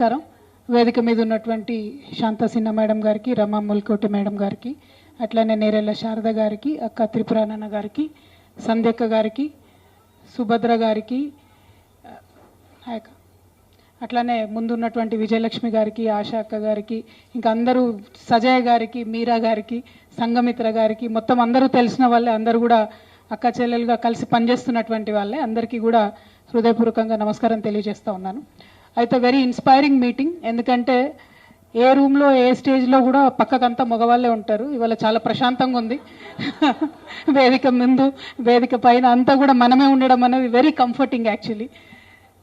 నమస్కారం. వేదిక మీద ఉన్నటువంటి శాంత సిన్హా మేడం గారికి, రమా ముల్కోటి మేడం గారికి, అట్లానే నేరెళ్ళ శారద గారికి, అక్క త్రిపురానన్న గారికి, సంధ్యక్క గారికి, సుభద్ర గారికి, అట్లానే ముందున్నటువంటి విజయలక్ష్మి గారికి, ఆశా అక్క గారికి, ఇంకా అందరూ సజయ్ గారికి, మీరా గారికి, సంఘమిత్ర గారికి, మొత్తం అందరూ తెలిసిన వాళ్ళే, అందరూ కూడా అక్క చెల్లెలుగా కలిసి పనిచేస్తున్నటువంటి వాళ్ళే, అందరికీ కూడా హృదయపూర్వకంగా నమస్కారం తెలియజేస్తూ ఉన్నాను. అయితే వెరీ ఇన్స్పైరింగ్ మీటింగ్. ఎందుకంటే ఏ రూమ్లో ఏ స్టేజ్లో కూడా పక్కకంతా మగవాళ్ళే ఉంటారు. ఇవాళ చాలా ప్రశాంతంగా ఉంది. వేదిక ముందు వేదిక పైన అంతా కూడా మనమే ఉండడం అనేది వెరీ కంఫర్టింగ్ యాక్చువల్లీ.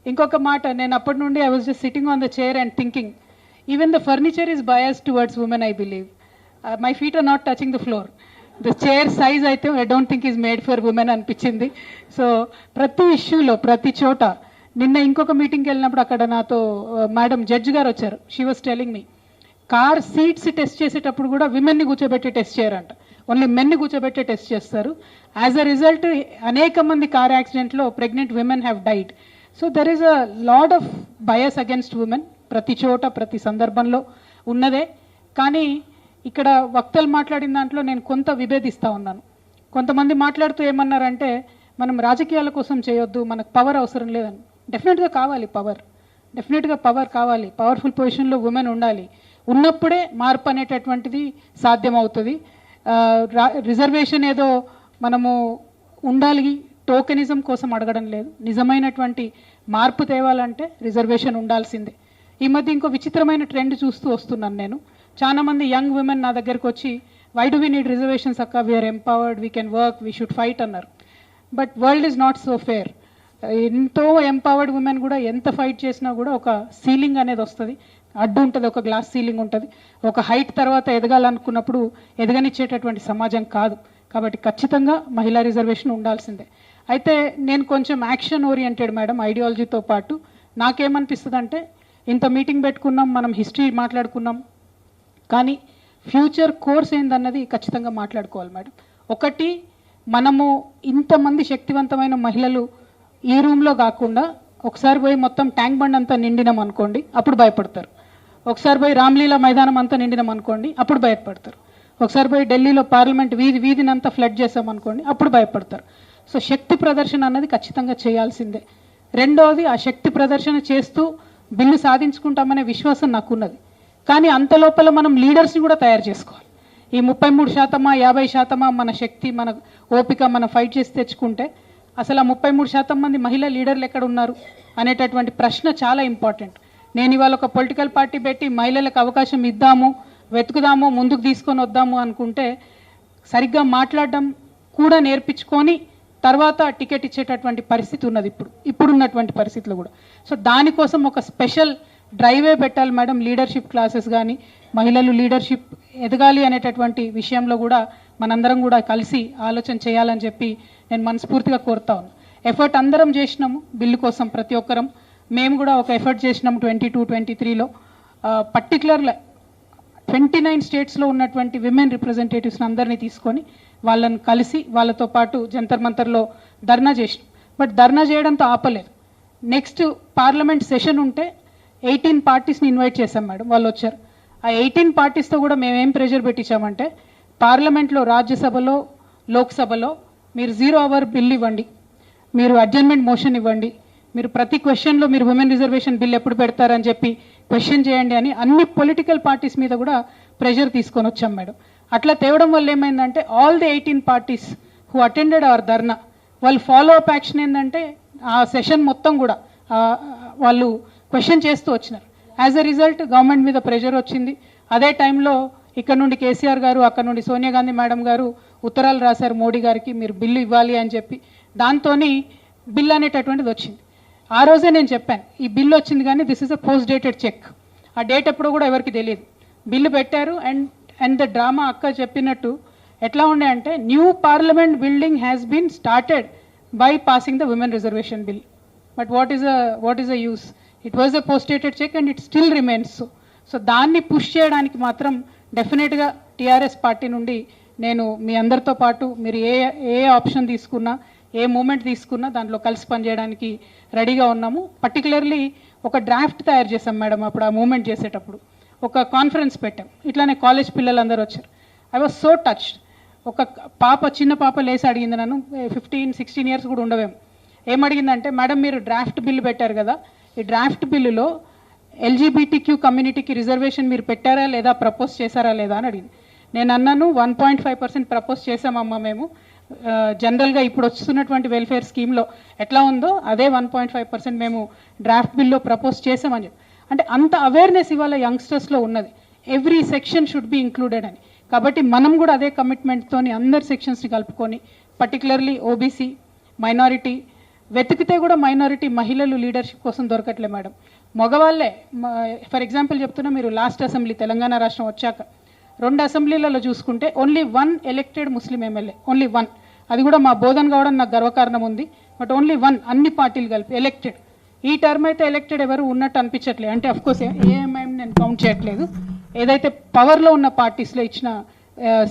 ఇంకొక మాట, నేను అప్పటి నుండి I was just sitting on the chair and thinking, even the furniture is biased towards women. I believe my feet are not touching the floor. The chair size అయితే I don't think is made for women అనిపించింది. So ప్రతి ఇష్యూలో ప్రతి చోట, నిన్న ఇంకొక మీటింగ్కి వెళ్ళినప్పుడు అక్కడ నాతో మేడం జడ్జి గారు వచ్చారు. She was telling me, car seats test చేసేటప్పుడు కూడా విమెన్ని కూర్చోబెట్టి టెస్ట్ చేయరంట, ఓన్లీ మెన్ని కూర్చోబెట్టి టెస్ట్ చేస్తారు. యాజ్ అ రిజల్ట్ అనేక మంది కార్ యాక్సిడెంట్లో pregnant women have died. So there is a lot of bias against women ప్రతి చోట ప్రతి సందర్భంలో ఉన్నదే. కానీ ఇక్కడ వక్తలు మాట్లాడిన దాంట్లో నేను కొంత విభేదిస్తూ ఉన్నాను. కొంతమంది మాట్లాడుతూ ఏమన్నారంటే, మనం రాజకీయాల కోసం చేయొద్దు, మనకు పవర్ అవసరం లేదని. డెఫినెట్గా కావాలి పవర్, డెఫినెట్గా పవర్ కావాలి. పవర్ఫుల్ పొజిషన్లో ఉమెన్ ఉండాలి. ఉన్నప్పుడే మార్పు అనేటటువంటిది సాధ్యమవుతుంది. రిజర్వేషన్ ఏదో మనము ఉండాలి టోకెనిజం కోసం అడగడం లేదు. నిజమైనటువంటి మార్పు తేవాలంటే రిజర్వేషన్ ఉండాల్సిందే. ఈ మధ్య ఇంకో విచిత్రమైన ట్రెండ్ చూస్తూ వస్తున్నాను నేను. చాలామంది యంగ్ విమెన్ నా దగ్గరకు వచ్చి, why do we need reservations అక్క, we are empowered, we can work, we should fight అన్నారు. But world is not so fair. ఎంతో ఎంపవర్డ్ ఉమెన్ కూడా ఎంత ఫైట్ చేసినా కూడా ఒక సీలింగ్ అనేది వస్తుంది, అడ్డు ఉంటుంది, ఒక గ్లాస్ సీలింగ్ ఉంటుంది. ఒక హైట్ తర్వాత ఎదగాలనుకున్నప్పుడు ఎదగనిచ్చేటటువంటి సమాజం కాదు. కాబట్టి ఖచ్చితంగా మహిళా రిజర్వేషన్ ఉండాల్సిందే. అయితే నేను కొంచెం యాక్షన్ ఓరియంటెడ్ మేడం, ఐడియాలజీతో పాటు నాకేమనిపిస్తుంది అంటే, ఇంత మీటింగ్ పెట్టుకున్నాం, మనం హిస్టరీ మాట్లాడుకున్నాం, కానీ ఫ్యూచర్ కోర్స్ ఏందన్నది ఖచ్చితంగా మాట్లాడుకోవాలి మేడం. ఒకటి, మనము ఇంతమంది శక్తివంతమైన మహిళలు ఈ రూమ్లో కాకుండా ఒకసారి పోయి మొత్తం ట్యాంక్ బండ్ అంతా నిండినాం అనుకోండి, అప్పుడు భయపడతారు. ఒకసారి పోయి రామ్లీలా మైదానం అంతా నిండినాం అనుకోండి, అప్పుడు భయపడతారు. ఒకసారి పోయి ఢిల్లీలో పార్లమెంట్ వీధినంతా ఫ్లడ్ చేసామనుకోండి, అప్పుడు భయపడతారు. సో శక్తి ప్రదర్శన అన్నది ఖచ్చితంగా చేయాల్సిందే. రెండవది, ఆ శక్తి ప్రదర్శన చేస్తూ బిల్లు సాధించుకుంటామనే విశ్వాసం నాకున్నది. కానీ అంత లోపల మనం లీడర్స్ని కూడా తయారు చేసుకోవాలి. ఈ 33% 50% మన శక్తి, మన ఓపిక, మనం ఫైట్ చేసి తెచ్చుకుంటే అసలు ఆ 33% మంది మహిళా లీడర్లు ఎక్కడ ఉన్నారు అనేటటువంటి ప్రశ్న చాలా ఇంపార్టెంట్. నేను ఇవాళ ఒక పొలిటికల్ పార్టీ పెట్టి మహిళలకు అవకాశం ఇద్దాము, వెతుకుదాము, ముందుకు తీసుకొని వద్దాము అనుకుంటే సరిగ్గా మాట్లాడడం కూడా నేర్పించుకొని తర్వాత టికెట్ ఇచ్చేటటువంటి పరిస్థితి ఉన్నది ఇప్పుడున్నటువంటి పరిస్థితులు కూడా. సో దానికోసం ఒక స్పెషల్ డ్రైవే పెట్టాలి మేడం. లీడర్షిప్ క్లాసెస్ కానీ, మహిళలు లీడర్షిప్ ఎదగాలి అనేటటువంటి విషయంలో కూడా మనందరం కూడా కలిసి ఆలోచన చేయాలని చెప్పి నేను మనస్ఫూర్తిగా కోరుతా ఉన్నాను. ఎఫర్ట్ అందరం చేసినాము బిల్లు కోసం, ప్రతి ఒక్కరం. మేము కూడా ఒక ఎఫర్ట్ చేసినాము 22-23లో. పర్టికులర్గా 29 స్టేట్స్లో ఉన్నటువంటి విమెన్ రిప్రజెంటేటివ్స్ని అందరినీ తీసుకొని వాళ్ళని కలిసి వాళ్ళతో పాటు జంతర్ మంతర్లో ధర్నా చేసినాం. బట్ ధర్నా చేయడంతో ఆపలేదు. నెక్స్ట్ పార్లమెంట్ సెషన్ ఉంటే 18 పార్టీస్ని ఇన్వైట్ చేశాం మేడం, వాళ్ళు వచ్చారు. ఆ 18 పార్టీస్తో కూడా మేమేం ప్రెషర్ పెట్టించామంటే, పార్లమెంట్లో, రాజ్యసభలో, లోక్సభలో మీరు 0 అవర్ బిల్ ఇవ్వండి, మీరు అడ్జర్న్మెంట్ మోషన్ ఇవ్వండి, మీరు ప్రతి క్వశ్చన్లో మీరు ఉమెన్ రిజర్వేషన్ బిల్ ఎప్పుడు పెడతారని చెప్పి క్వశ్చన్ చేయండి అని అన్ని పొలిటికల్ పార్టీస్ మీద కూడా ప్రెషర్ తీసుకొని వచ్చాం మేడం. అట్లా తేవడం వల్ల ఏమైందంటే, all the 18 parties who attended our dharna, వాళ్ళు ఫాలో అప్ యాక్షన్ ఏంటంటే ఆ సెషన్ మొత్తం కూడా వాళ్ళు క్వశ్చన్ చేస్తూ వచ్చినారు. యాజ్ అ రిజల్ట్ గవర్నమెంట్ మీద ప్రెషర్ వచ్చింది. అదే టైంలో ఇక్కడ నుండి కేసీఆర్ గారు, అక్కడ నుండి సోనియా గాంధీ మేడం గారు ఉత్తరాలు రాశారు మోడీ గారికి, మీరు బిల్లు ఇవ్వాలి అని చెప్పి. దాంతో బిల్ అనేటటువంటిది వచ్చింది. ఆ రోజే నేను చెప్పాను, ఈ బిల్లు వచ్చింది కానీ this is a post dated check. ఆ డేట్ ఎప్పుడో కూడా ఎవరికి తెలియదు. బిల్లు పెట్టారు. అండ్ ద డ్రామా అక్క చెప్పినట్టు ఎట్లా ఉండే అంటే, new parliament building has been started by passing the women reservation bill. But what is a use? It was a post dated cheque and it still remains so. So దాన్ని push చేయడానికి మాత్రం డెఫినెట్గా TRS party నుండి నేను మీ అందరితో పాటు, మీరు ఏ option తీసుకున్నా, ఏ మూమెంట్ తీసుకున్నా దాంట్లో కలిసి పనిచేయడానికి రెడీగా ఉన్నాము. పర్టికులర్లీ ఒక డ్రాఫ్ట్ తయారు చేసాం మేడం. అప్పుడు ఆ మూమెంట్ చేసేటప్పుడు ఒక కాన్ఫరెన్స్ పెట్టాం, ఇట్లానే కాలేజ్ పిల్లలందరూ వచ్చారు. I was so touched. ఒక పాప, చిన్న పాప లేసి అడిగింది నన్ను, 15-16 ఇయర్స్ కూడా ఉండవేమో. ఏమడిగిందంటే, మేడం మీరు డ్రాఫ్ట్ బిల్లు పెట్టారు కదా, ఈ డ్రాఫ్ట్ బిల్లులో ఎల్జీబీటీక్యూ కమ్యూనిటీకి రిజర్వేషన్ మీరు పెట్టారా లేదా, ప్రపోజ్ చేశారా లేదా అని అడిగింది. నేను అన్నాను 1.5% ప్రపోజ్ చేసామమ్మా మేము. జనరల్గా ఇప్పుడు వస్తున్నటువంటి వెల్ఫేర్ స్కీమ్లో ఎట్లా ఉందో అదే 1.5% మేము డ్రాఫ్ట్ బిల్లో ప్రపోజ్ చేసామని చెప్పి. అంటే అంత అవేర్నెస్ ఇవాళ యంగ్స్టర్స్లో ఉన్నది, every section should be included అని. కాబట్టి మనం కూడా అదే కమిట్మెంట్తోని అందరి సెక్షన్స్ని కలుపుకొని, పర్టికులర్లీ ఓబీసీ, మైనారిటీ, వెతికితే కూడా మైనారిటీ మహిళలు లీడర్షిప్ కోసం దొరకట్లే మేడం, మగవాళ్ళే. ఫర్ ఎగ్జాంపుల్ చెప్తున్నా, మీరు లాస్ట్ అసెంబ్లీ తెలంగాణ రాష్ట్రం వచ్చాక 2 అసెంబ్లీలలో చూసుకుంటే ఓన్లీ 1 ఎలెక్టెడ్ ముస్లిం ఎమ్మెల్యే, ఓన్లీ 1. అది కూడా మా బోధన కావడం నాకు గర్వకారణం ఉంది. బట్ ఓన్లీ 1, అన్ని పార్టీలు కలిపి ఎలెక్టెడ్. ఈ టర్మ్ అయితే ఎలెక్టెడ్ ఎవరు ఉన్నట్టు అనిపించట్లేదు. అంటే అఫ్కోర్స్ ఏఎంఐఎం నేను కౌంట్ చేయట్లేదు, ఏదైతే పవర్లో ఉన్న పార్టీస్లో ఇచ్చిన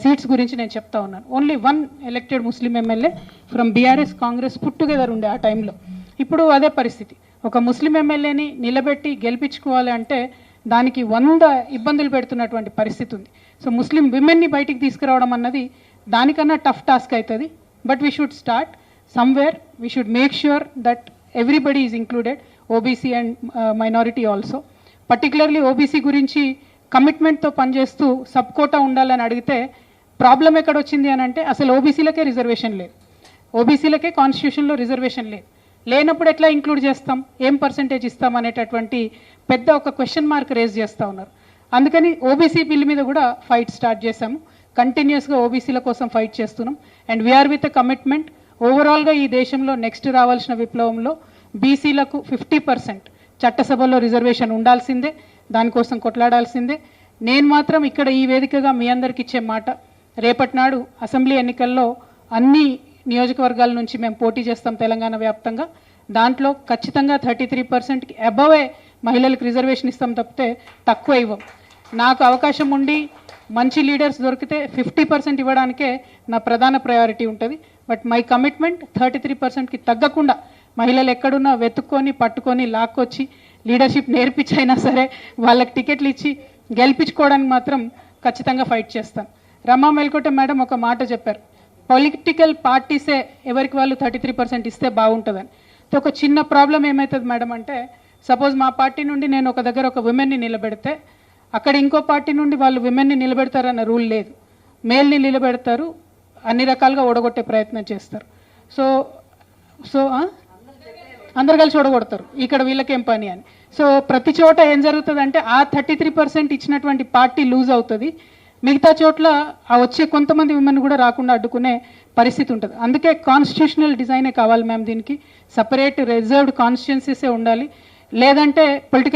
సీట్స్ గురించి నేను చెప్తా ఉన్నాను. Only 1 elected Muslim MLA from BRS, Congress put together ఉండే ఆ టైంలో. ఇప్పుడు అదే పరిస్థితి. ఒక ముస్లిం ఎమ్మెల్యేని నిలబెట్టి గెలిపించుకోవాలి అంటే దానికి 100 ఇబ్బందులు పెడుతున్నటువంటి పరిస్థితి ఉంది. సో ముస్లిం విమెన్ని బయటికి తీసుకురావడం అన్నది దానికన్నా టఫ్ టాస్క్ అవుతుంది. But we should start somewhere. We should make sure that everybody is included, OBC and minority also. Particularly OBC గురించి కమిట్మెంట్తో పనిచేస్తూ సబ్ కోటా ఉండాలని అడిగితే ప్రాబ్లం ఎక్కడ వచ్చింది అని అంటే, అసలు ఓబీసీలకే రిజర్వేషన్ లేదు, ఓబీసీలకే కాన్స్టిట్యూషన్లో రిజర్వేషన్ లేదు. లేనప్పుడు ఎట్లా ఇంక్లూడ్ చేస్తాం, ఏం పర్సంటేజ్ ఇస్తాం అనేటటువంటి పెద్ద ఒక క్వశ్చన్ మార్క్ రేజ్ చేస్తూ ఉన్నారు. అందుకని ఓబీసీ బిల్ మీద కూడా ఫైట్ స్టార్ట్ చేశాము. కంటిన్యూస్గా ఓబీసీల కోసం ఫైట్ చేస్తున్నాం. And we are with a commitment. ఓవరాల్గా ఈ దేశంలో నెక్స్ట్ రావాల్సిన విప్లవంలో బీసీలకు 50% చట్టసభలో రిజర్వేషన్ ఉండాల్సిందే, దానికోసం కొట్లాడాల్సిందే. నేను మాత్రం ఇక్కడ ఈ వేదికగా మీ అందరికి ఇచ్చే మాట, రేపటి నాడు అసెంబ్లీ ఎన్నికల్లో అన్ని నియోజకవర్గాల నుంచి మేము పోటీ చేస్తాం తెలంగాణ వ్యాప్తంగా. దాంట్లో ఖచ్చితంగా 33%కి అబవే మహిళలకు రిజర్వేషన్ ఇస్తాం తప్పితే తక్కువ ఇవ్వం. నాకు అవకాశం ఉండి మంచి లీడర్స్ దొరికితే 50% ఇవ్వడానికే నా ప్రధాన ప్రయారిటీ ఉంటుంది. బట్ మై కమిట్మెంట్ 33%కి తగ్గకుండా మహిళలు ఎక్కడున్నా వెతుక్కొని, పట్టుకొని, లాక్కొచ్చి లీడర్షిప్ నేర్పించైనా సరే వాళ్ళకి టికెట్లు ఇచ్చి గెలిపించుకోవడానికి మాత్రం ఖచ్చితంగా ఫైట్ చేస్తాను. రమా మెల్కోటే మేడం ఒక మాట చెప్పారు, పొలిటికల్ పార్టీసే ఎవరికి వాళ్ళు 33% ఇస్తే బాగుంటుందని. ఒక చిన్న ప్రాబ్లం ఏమవుతుంది మేడం అంటే, సపోజ్ మా పార్టీ నుండి నేను ఒక దగ్గర ఒక విమెన్ని నిలబెడితే అక్కడ ఇంకో పార్టీ నుండి వాళ్ళు విమెన్ని నిలబెడతారన్న రూల్ లేదు. మేల్ని నిలబెడతారు, అన్ని రకాలుగా ఓడగొట్టే ప్రయత్నం చేస్తారు. సో సో అందరు కలిసి ఓడగొడతారు, ఇక్కడ వీళ్ళకేం పని అని. సో ప్రతి చోట ఏం జరుగుతుంది అంటే, ఆ 33% ఇచ్చినటువంటి పార్టీ లూజ్ అవుతుంది, మిగతా చోట్ల ఆ వచ్చే కొంతమంది విమెన్ కూడా రాకుండా అడ్డుకునే పరిస్థితి ఉంటుంది. అందుకే కాన్స్టిట్యూషనల్ డిజైనే కావాలి మ్యామ్. దీనికి సపరేట్ రిజర్వ్డ్ కాన్స్టిట్యున్సీసే ఉండాలి, లేదంటే పొలిటికల్